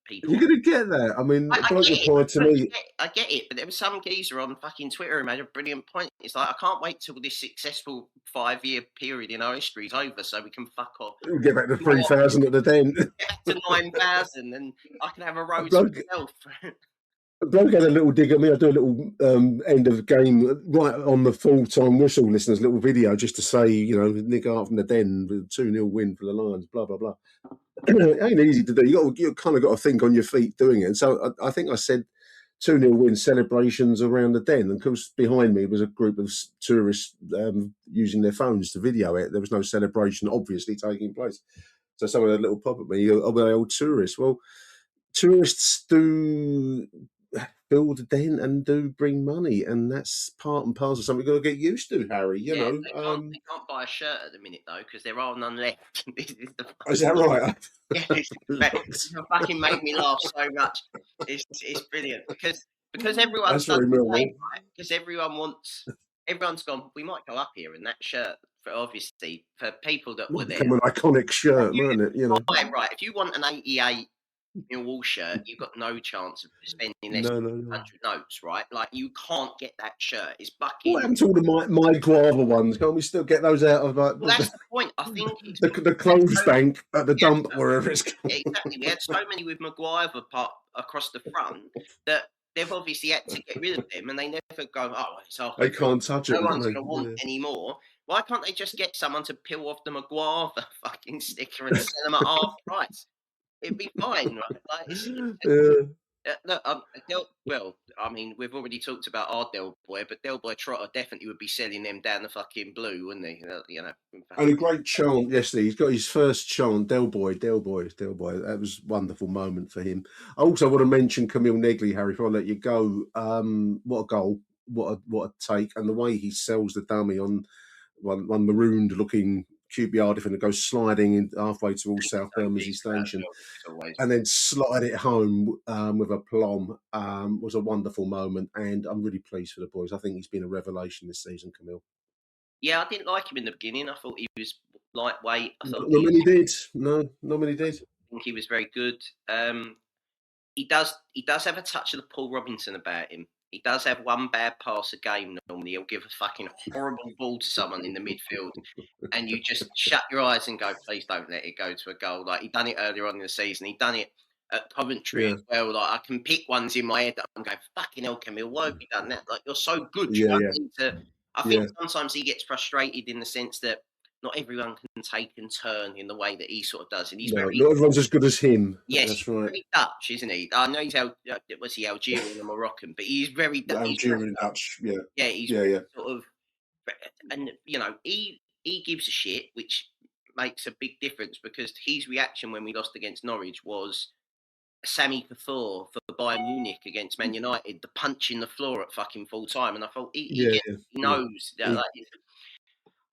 people. You're going to get that. I mean, I bloke get replied to me. I get it, but there was some geezer on fucking Twitter who made a brilliant point. It's like, I can't wait till this successful 5-year period in our history is over so we can fuck off. We'll get back to 3,000 at the Den. Get back to 9,000 and I can have a road to myself. A bloke had a little dig at me. I do a little end of game right on the full-time whistle listeners, little video just to say, you know, Nick Hart from the Den, 2-0 win for the Lions, blah, blah, blah. It ain't easy to do. You kind of got to think on your feet doing it. And so I think I said 2-0 win celebrations around the Den. And of course, behind me was a group of tourists using their phones to video it. There was no celebration obviously taking place. So someone had a little pop at me, oh, they're all tourists. Well, tourists do build the Den and do bring money, and that's part and parcel of something you've got to get used to, Harry. You know, they can't buy a shirt at the minute though because there are none left. Is that right? Yeah, it's fucking made me laugh so much. It's brilliant because everyone's done the same, right? Because everyone's gone. We might go up here in that shirt. For obviously for people that were there, become an iconic shirt, weren't it? You know, right? If you want an 88 Millwall shirt, you've got no chance of spending less than 100 notes, right? Like you can't get that shirt. It's bucking. What happened to all the my guava ones? Can't we still get those out of like? Well, that's the point. I think the clothes bank at the dump, wherever it's going. Yeah, exactly. We had so many with Maguire part across the front that they've obviously had to get rid of them, and they never go. Oh, it's off. They can't touch it. No one's going to want anymore. Why can't they just get someone to peel off the Maguire fucking sticker and sell them at half price? It'd be fine, right? Like, look, well, I mean, we've already talked about our Del Boy, but Del Boy Trotter definitely would be selling them down the fucking blue, wouldn't he? You know. And a great chant yesterday. He's got his first chant, Del Boy, Del Boy, Del Boy. That was a wonderful moment for him. I also want to mention Camille Negley, Harry, before I let you go. What a goal, what a take, and the way he sells the dummy on one marooned looking QPR defender goes sliding in halfway towards South Bermondsey Station and then slide it home with aplomb was a wonderful moment, and I'm really pleased for the boys. I think he's been a revelation this season, Camille. Yeah, I didn't like him in the beginning. I thought he was lightweight. Not many did. I think he was very good. He does have a touch of the Paul Robinson about him. He does have one bad pass a game normally. He'll give a fucking horrible ball to someone in the midfield and you just shut your eyes and go, please don't let it go to a goal. Like, he done it earlier on in the season. He done it at Coventry as well. Like, I can pick ones in my head that I'm going, fucking hell, Camille, why have you done that? Like, you're so good. I think sometimes he gets frustrated in the sense that not everyone can take and turn in the way that he sort of does. And he's not everyone's as good as him. Yes, that's right. Very Dutch, isn't he? I know he's Algerian or Moroccan, but he's very Dutch. Algerian Dutch, yeah. Yeah, he's sort of, and you know, he gives a shit, which makes a big difference because his reaction when we lost against Norwich was Sami Khedira for Bayern Munich against Man United, the punch in the floor at fucking full time, and I thought he knows that. Like,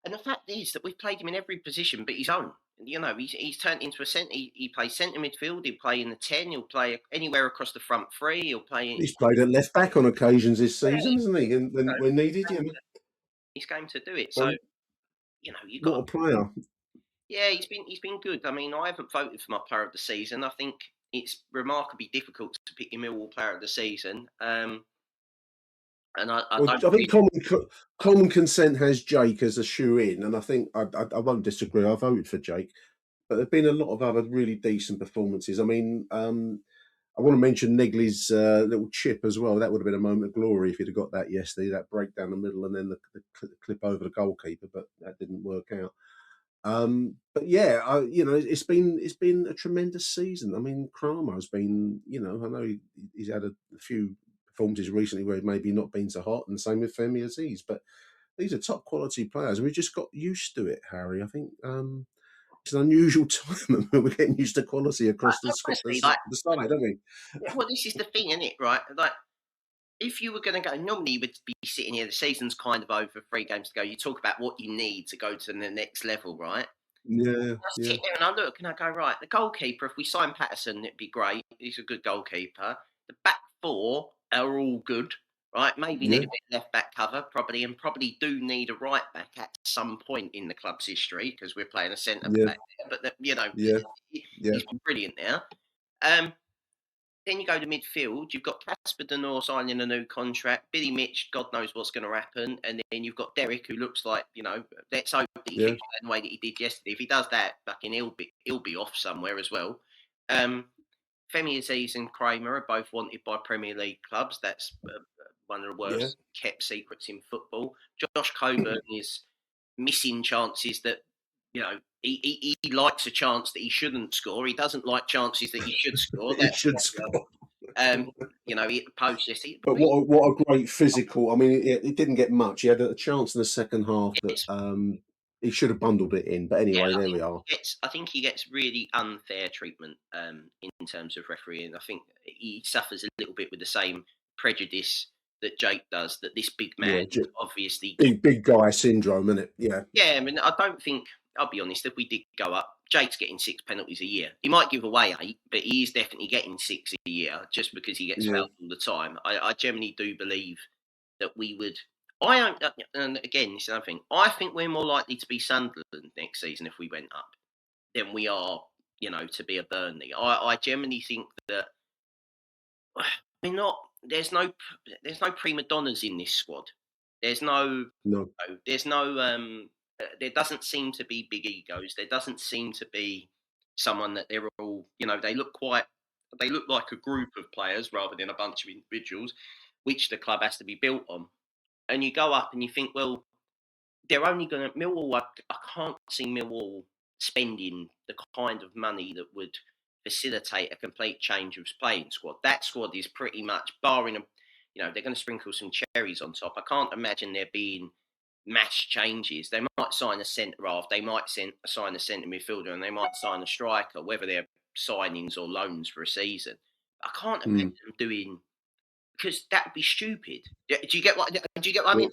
and the fact is that we've played him in every position but his own. You know, he's turned into a centre. He plays centre midfield. He'll play in the 10. He'll play anywhere across the front three. He'll play. He's played at left back on occasions this season, hasn't he? And when needed, he's going to do it. So, you know, you got a player. Yeah, he's been good. I mean, I haven't voted for my player of the season. I think it's remarkably difficult to pick your Millwall player of the season. And I think common consent has Jake as a shoe-in, and I think I won't disagree. I voted for Jake, but there've been a lot of other really decent performances. I mean, I want to mention Negley's little chip as well. That would have been a moment of glory if he'd have got that yesterday, that break down the middle and then the clip over the goalkeeper, but that didn't work out. But yeah, it's been a tremendous season. I mean, Kramer's been, I know he's had a few performances recently where he's maybe not been so hot, and the same with Femi Aziz. But these are top quality players, and we just got used to it, Harry. I think it's an unusual time, and we're getting used to quality across the side, don't we? Well, this is the thing, isn't it? Right, like if you were going to go, normally you would be sitting here. The season's kind of over, 3 games to go. You talk about what you need to go to the next level, right? Yeah. I sit there and I look and I go, right, the goalkeeper, if we sign Patterson, it'd be great. He's a good goalkeeper. The back 4 are all good, right? Maybe need a bit left back cover, probably, and probably do need a right back at some point in the club's history because we're playing a centre back there. But, he's been brilliant now. Then you go to midfield, you've got Casper Denor signing a new contract, Billy Mitch, God knows what's going to happen, and then you've got Derek, who looks like, let's hope that he keeps playing the way that he did yesterday. If he does that, fucking he'll be off somewhere as well. Femi Aziz and Kramer are both wanted by Premier League clubs. That's one of the worst kept secrets in football. Josh Coburn is missing chances that, he likes a chance that he shouldn't score. He doesn't like chances that he should score. He should score. He hit the post yesterday. But what a great physical. I mean, it didn't get much. He had a chance in the second half that he should have bundled it in. But anyway, there we are. I think he gets really unfair treatment in terms of refereeing. I think he suffers a little bit with the same prejudice that Jake does, that this big man obviously... Big guy syndrome, isn't it? Yeah. Yeah, I mean, I don't think... I'll be honest, if we did go up, Jake's getting 6 penalties a year. He might give away 8, but he is definitely getting 6 a year just because he gets fouled all the time. I generally do believe that we would... and again, this is another thing. I think we're more likely to be Sunderland next season if we went up than we are, to be a Burnley. I generally think that we're not... There's no prima donnas in this squad. There's no... there doesn't seem to be big egos. There doesn't seem to be someone that they're all, they look like a group of players rather than a bunch of individuals, which the club has to be built on. And you go up and you think, well, they're only going to... Millwall, I can't see Millwall spending the kind of money that would facilitate a complete change of playing squad. That squad is pretty much, barring, they're going to sprinkle some cherries on top. I can't imagine there being mass changes. They might sign a centre half, they might sign a centre midfielder, and they might sign a striker, whether they're signings or loans for a season. I can't imagine them doing, because that would be stupid. Do you get what I mean?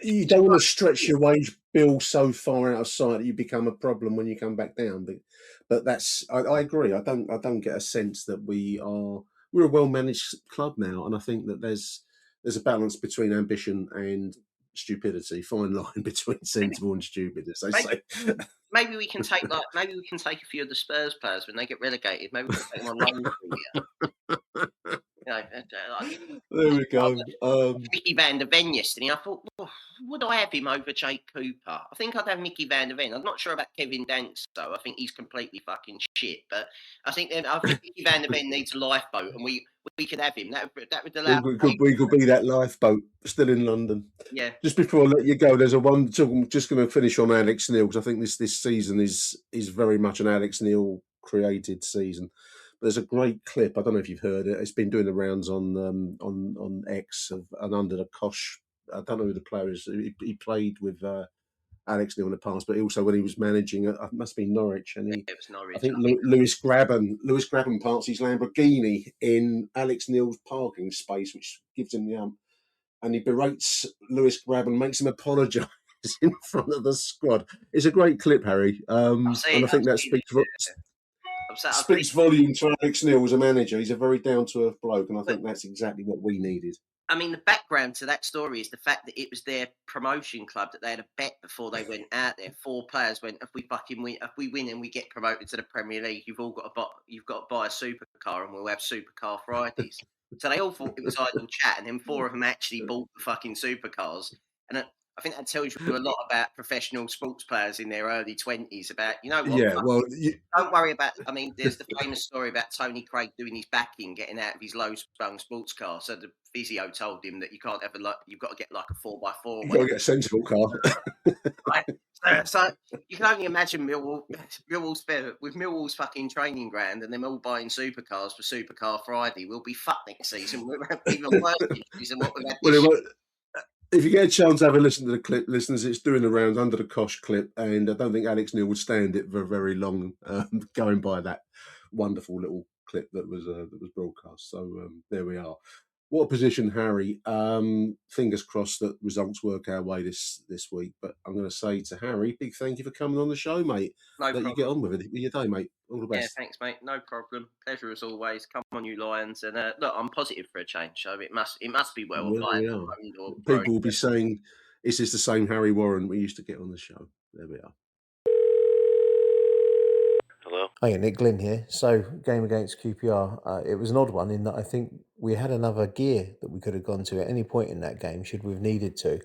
You don't want to stretch your wage bill so far out of sight that you become a problem when you come back down. But that's I agree. I don't get a sense that we're a well managed club now, and I think that there's a balance between ambition and stupidity, fine line between sensible and stupid, as they say. Maybe we can take a few of the Spurs players when they get relegated. Maybe we can take them on loan for a year. There we go. Mickey van der Ven yesterday. I thought, would I have him over Jake Cooper? I think I'd have Mickey van der Ven. I'm not sure about Kevin Dance, though. I think he's completely fucking shit. But I think Mickey van der Ven needs a lifeboat, and we could have him. That would allow. We could be that lifeboat still in London. Yeah. Just before I let you go, there's I'm just going to finish on Alex Neil, because I think this season is very much an Alex Neil created season. There's a great clip. I don't know if you've heard it. It's been doing the rounds on X of an under the Kosh. I don't know who the player is. He played with Alex Neil in the past, but also when he was managing, it must be Norwich, and it was Norwich. I think Lewis Grabban parks his Lamborghini in Alex Neil's parking space, which gives him the and he berates Lewis Grabban, makes him apologise in front of the squad. It's a great clip, Harry, and I think that speaks volume to Alex Neil as a manager. He's a very down-to-earth bloke, and I think that's exactly what we needed. I mean, the background to that story is the fact that it was their promotion club that they had a bet before they went out there. 4 players went, if we win and we get promoted to the Premier League, you've got to buy a supercar, and we'll have supercar Fridays. So they all thought it was idle chat, and then 4 of them actually bought the fucking supercars. And I think that tells you a lot about professional sports players in their early 20s about, don't worry about, I mean, there's the famous story about Tony Craig doing his backing, getting out of his low-sprung sports car. So the physio told him that you can't you've got to get like a 4x4. You've got to get a sensible car. Right? So you can only imagine Millwall's with Millwall's fucking training ground and them all buying supercars for Supercar Friday. We'll be fucked next season. We'll have even worse issues than what we've had this year. If you get a chance to have a listen to the clip, listeners, it's doing the rounds under the Kosh clip, and I don't think Alex Neil would stand it for very long going by that wonderful little clip that was broadcast. So there we are. What a position, Harry. Fingers crossed that results work our way this week. But I'm going to say to Harry, big thank you for coming on the show, mate. No Let problem. you get on with it with your day, mate. All the best. Yeah, thanks, mate. No problem. Pleasure as always. Come on, you Lions. And look, I'm positive for a change, so it must be well. We are. People will be saying, "Is this the same Harry Warren we used to get on the show?" There we are. Hello. Hi, Nick Glynn here. So, game against QPR, it was an odd one in that I think we had another gear that we could have gone to at any point in that game, should we've needed to.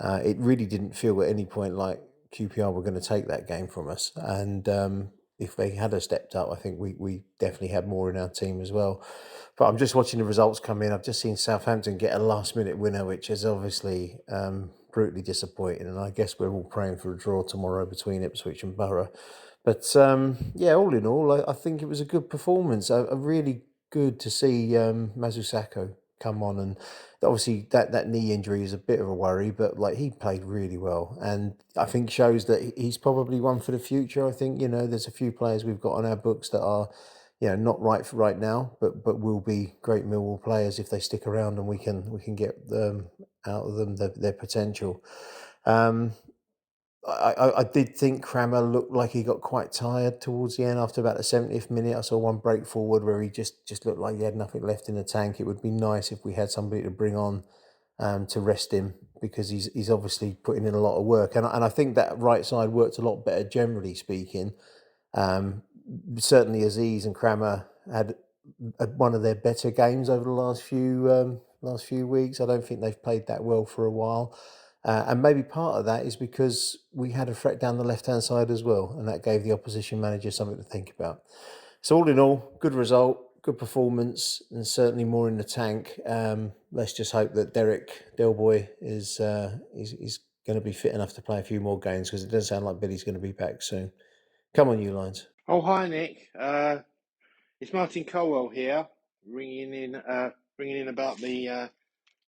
It really didn't feel at any point like QPR were going to take that game from us. And if they had stepped up, I think we definitely had more in our team as well. But I'm just watching the results come in. I've just seen Southampton get a last-minute winner, which is obviously brutally disappointing. And I guess we're all praying for a draw tomorrow between Ipswich and Borough. But yeah, all in all, I think it was a good performance. A really good to see Mazusako come on, and obviously that knee injury is a bit of a worry, but like he played really well, and I think shows that he's probably one for the future. I think there's a few players we've got on our books that are not right for right now, but will be great Millwall players if they stick around and we can get them out of them their potential. I did think Crammer looked like he got quite tired towards the end after about the 70th minute. I saw one break forward where he just looked like he had nothing left in the tank. It would be nice if we had somebody to bring on to rest him, because he's obviously putting in a lot of work. And I think that right side worked a lot better, generally speaking. Certainly Aziz and Crammer had one of their better games over the last few weeks. I don't think they've played that well for a while. And maybe part of that is because we had a threat down the left-hand side as well, and that gave the opposition manager something to think about. So all in all, good result, good performance, and certainly more in the tank. Let's just hope that Derek Delboy is going to be fit enough to play a few more games, because it does sound like Billy's going to be back soon. Come on, you Lions. Oh, hi, Nick. It's Martin Colwell here, ringing in about the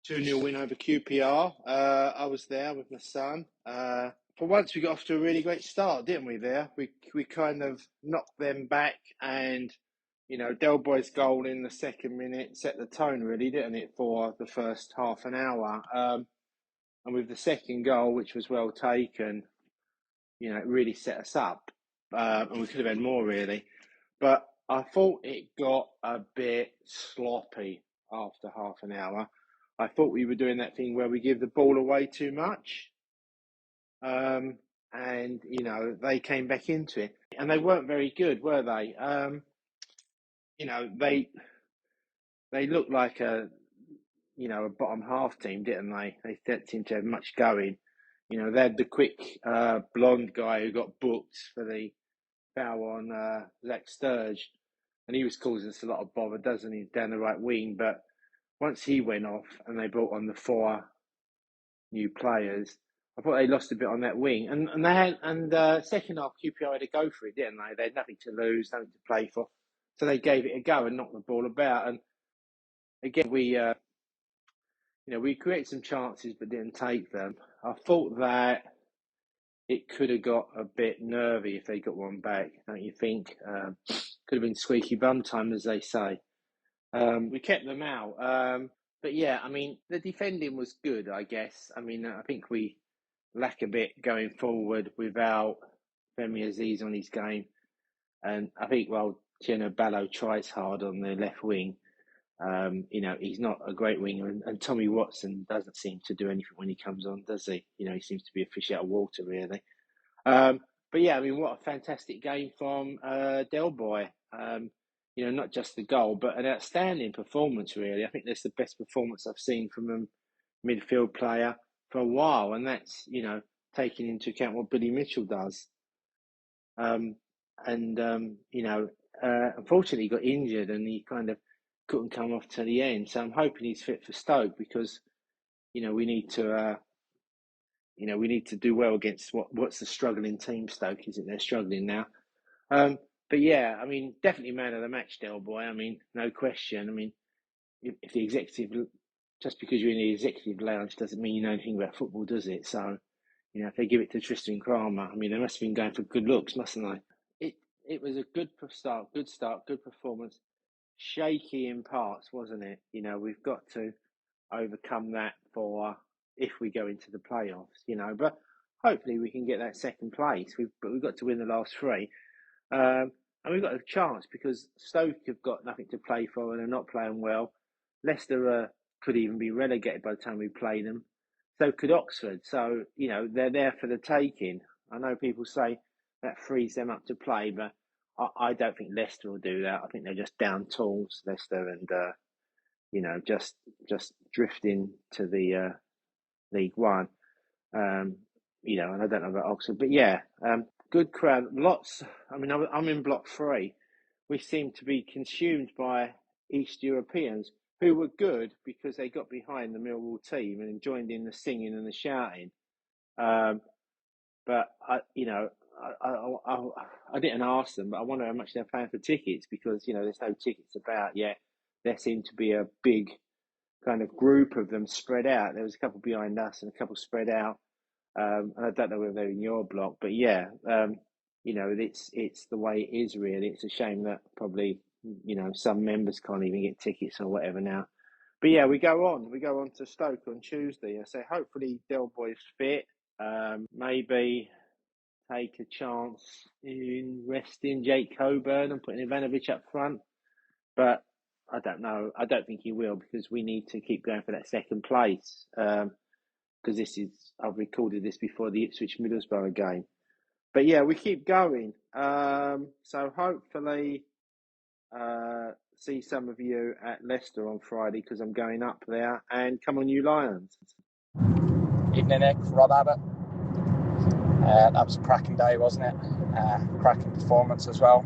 2-0 win over QPR. I was there with my son. For once, we got off to a really great start, didn't we? There, we kind of knocked them back, and Del Boy's goal in the second minute set the tone, really, didn't it, for the first half an hour? And with the second goal, which was well taken, it really set us up, and we could have had more, really. But I thought it got a bit sloppy after half an hour. I thought we were doing that thing where we give the ball away too much. And, they came back into it. And they weren't very good, were they? They looked like a bottom half team, didn't they? They didn't seem to have much going. They had the quick blonde guy who got booked for the foul on Zach Sturge, and he was causing us a lot of bother, doesn't he, down the right wing? But once he went off and they brought on the 4 new players, I thought they lost a bit on that wing. And they had, second half QPR had to go for it, didn't they? They had nothing to lose, nothing to play for, so they gave it a go and knocked the ball about. And again, we created some chances but didn't take them. I thought that it could have got a bit nervy if they got one back, don't you think? Could have been squeaky bum time, as they say. We kept them out. But yeah, the defending was good, I guess. I think we lack a bit going forward without Femi Aziz on his game. And I think, Tierno Ballo tries hard on the left wing. He's not a great winger, and Tommy Watson doesn't seem to do anything when he comes on, does he? He seems to be a fish out of water, really. But yeah, what a fantastic game from Del Boy. Not just the goal, but an outstanding performance, really. I think that's the best performance I've seen from a midfield player for a while, and that's, taking into account what Billy Mitchell does. Unfortunately, he got injured and he kind of couldn't come off to the end. So I'm hoping he's fit for Stoke, because, we need to we need to do well against what's the struggling team. Stoke, isn't they're struggling now. But yeah, I mean, definitely man of the match, Del Boy. I mean, no question. I mean, if the executive, just because you're in the executive lounge doesn't mean you know anything about football, does it? So, if they give it to Tristan Kramer, I mean, they must have been going for good looks, mustn't they? It was a good start, good performance. Shaky in parts, wasn't it? We've got to overcome that for if we go into the playoffs, but hopefully we can get that second place. But we've got to win the last three. And we've got a chance because Stoke have got nothing to play for and they're not playing well. Leicester could even be relegated by the time we play them. So could Oxford. So, they're there for the taking. I know people say that frees them up to play, but I don't think Leicester will do that. I think they're just down tools, Leicester, and, just drifting to the League One. And I don't know about Oxford, but yeah, good crowd. Lots. I mean, I'm in block 3. We seem to be consumed by East Europeans who were good because they got behind the Millwall team and joined in the singing and the shouting. But I didn't ask them, but I wonder how much they're paying for tickets because there's no tickets about yet. There seemed to be a big kind of group of them spread out. There was a couple behind us and a couple spread out. And I don't know whether they're in your block, but yeah, it's the way it is really. It's a shame that probably, some members can't even get tickets or whatever now. But yeah, we go on to Stoke on Tuesday. So hopefully Del Boy's fit. Maybe take a chance in resting Jake Coburn and putting Ivanovic up front. But I don't know. I don't think he will because we need to keep going for that second place. Because I've recorded this before the Ipswich Middlesbrough game. But yeah, we keep going. So hopefully see some of you at Leicester on Friday because I'm going up there. And come on, you Lions. Evening, Nick. Rob Abbott. That was a cracking day, wasn't it? Cracking performance as well.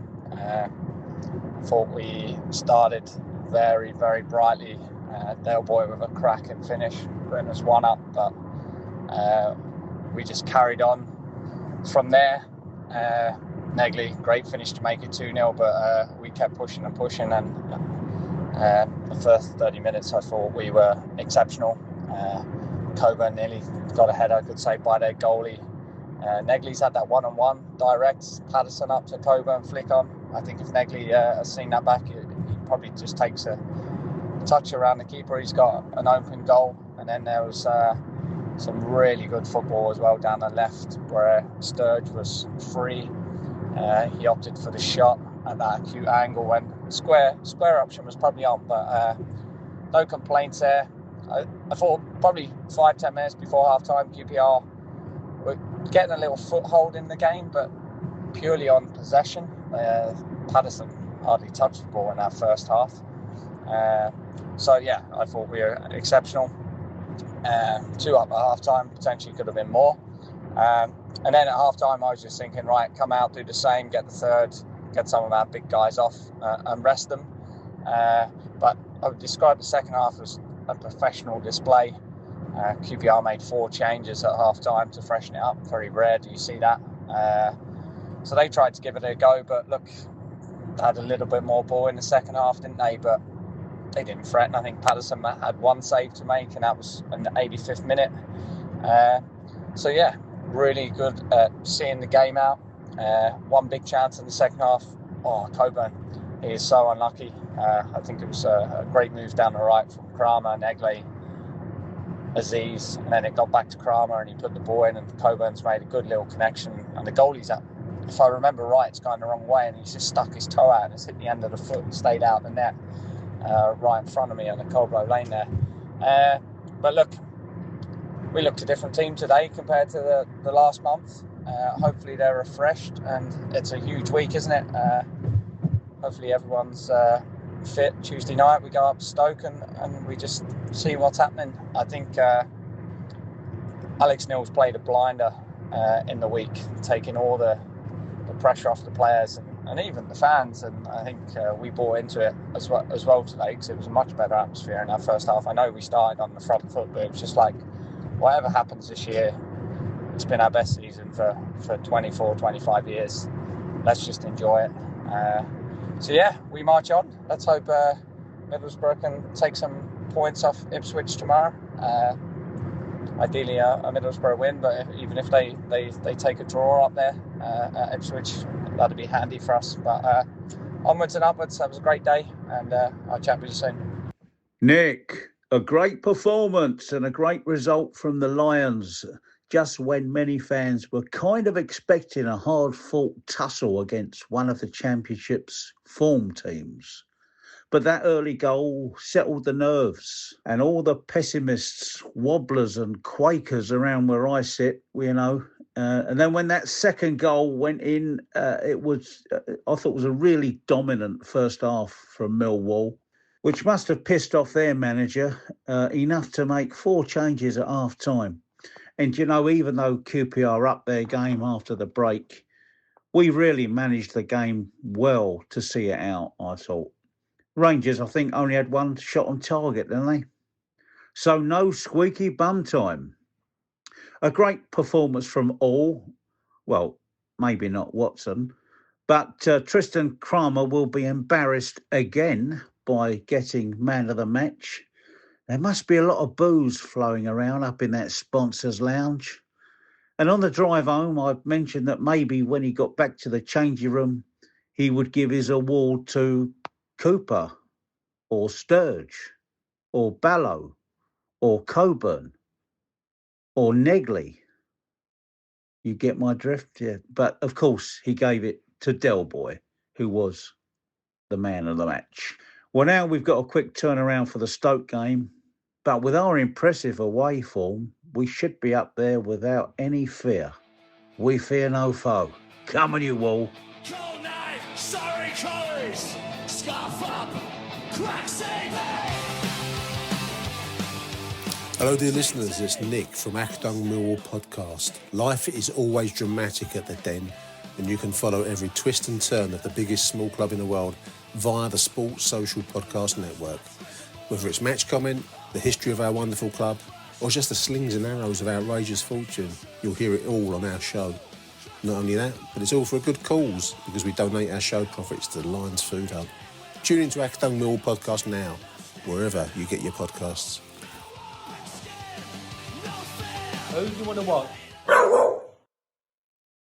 Thought we started very, very brightly. Dale Boy with a cracking finish, putting us one up, but we just carried on from there. Negley, great finish to make it 2-0, but we kept pushing and pushing, and the first 30 minutes I thought we were exceptional. Coburn nearly got ahead, I could say, by their goalie. Negley's had that one-on-one direct Patterson up to Coburn flick on. I think if Negley has seen that back, he probably just takes a touch around the keeper. He's got an open goal, and then there was some really good football as well down the left where Sturge was free. He opted for the shot at that acute angle when square option was probably on, but no complaints there. I thought probably 5-10 minutes before half-time QPR were getting a little foothold in the game, but purely on possession. Patterson hardly touched the ball in that first half. So yeah, I thought we were exceptional. 2 up at half-time, potentially could have been more. And then at half-time I was just thinking, right, come out, do the same, get the third, get some of our big guys off and rest them. But I would describe the second half as a professional display. QPR made 4 changes at half-time to freshen it up. Very rare do you see that. So they tried to give it a go, but look, they had a little bit more ball in the second half, didn't they? But they didn't threaten. I think Patterson had 1 save to make, and that was in the 85th minute. So yeah, really good at seeing the game out. 1 big chance in the second half. Oh, Coburn, he is so unlucky. I think it was a great move down the right from Kramer, Negley, Aziz, and then it got back to Kramer and he put the ball in, and Coburn's made a good little connection, and the goalie's up. If I remember right, it's going the wrong way, and he's just stuck his toe out and it's hit the end of the foot and stayed out the net right in front of me on the Coldblow lane there. But look, we looked a different team today compared to the last month. Hopefully they're refreshed, and it's a huge week, isn't it? Hopefully everyone's fit. Tuesday night we go up to Stoke and we just see what's happening. I think Alex Neil's played a blinder in the week, taking all the pressure off the players and even the fans, and I think we bought into it as well today, because it was a much better atmosphere in our first half. I know we started on the front foot, but it was just like, whatever happens this year, it's been our best season for 24, 25 years. Let's just enjoy it. So yeah, we march on. Let's hope Middlesbrough can take some points off Ipswich tomorrow. Ideally a Middlesbrough win, but even if they take a draw up there at Ipswich, that'd be handy for us. But onwards and upwards. That was a great day, and I'll chat with you soon. Nick, a great performance and a great result from the Lions, just when many fans were kind of expecting a hard-fought tussle against one of the Championship's form teams. But that early goal settled the nerves, and all the pessimists, wobblers and quakers around where I sit, and then when that second goal went in, I thought it was a really dominant first half from Millwall, which must have pissed off their manager enough to make 4 changes at half-time. And, even though QPR upped their game after the break, we really managed the game well to see it out, I thought. Rangers, I think, only had 1 shot on target, didn't they? So no squeaky bum time. A great performance from all. Well, maybe not Watson. But Tristan Kramer will be embarrassed again by getting man of the match. There must be a lot of booze flowing around up in that sponsors lounge. And on the drive home, I mentioned that maybe when he got back to the changing room, he would give his award to Cooper or Sturge or Ballow or Coburn or Negley. You get my drift? Yeah. But of course, he gave it to Del Boy, who was the man of the match. Well, now we've got a quick turnaround for the Stoke game, but with our impressive away form, we should be up there without any fear. We fear no foe. Come on, you Wall. Cold night, sorry colours, scarf up, crack save it. Hello dear listeners, it's Nick from Achtungmillwall podcast. Life is always dramatic at the Den, and you can follow every twist and turn of the biggest small club in the world via the Sports Social Podcast Network. Whether it's match comment, the history of our wonderful club, or just the slings and arrows of outrageous fortune, you'll hear it all on our show. Not only that, but it's all for a good cause, because we donate our show profits to the Lions Food Hub. Tune into Achtung podcast now, wherever you get your podcasts. Who do you want to watch?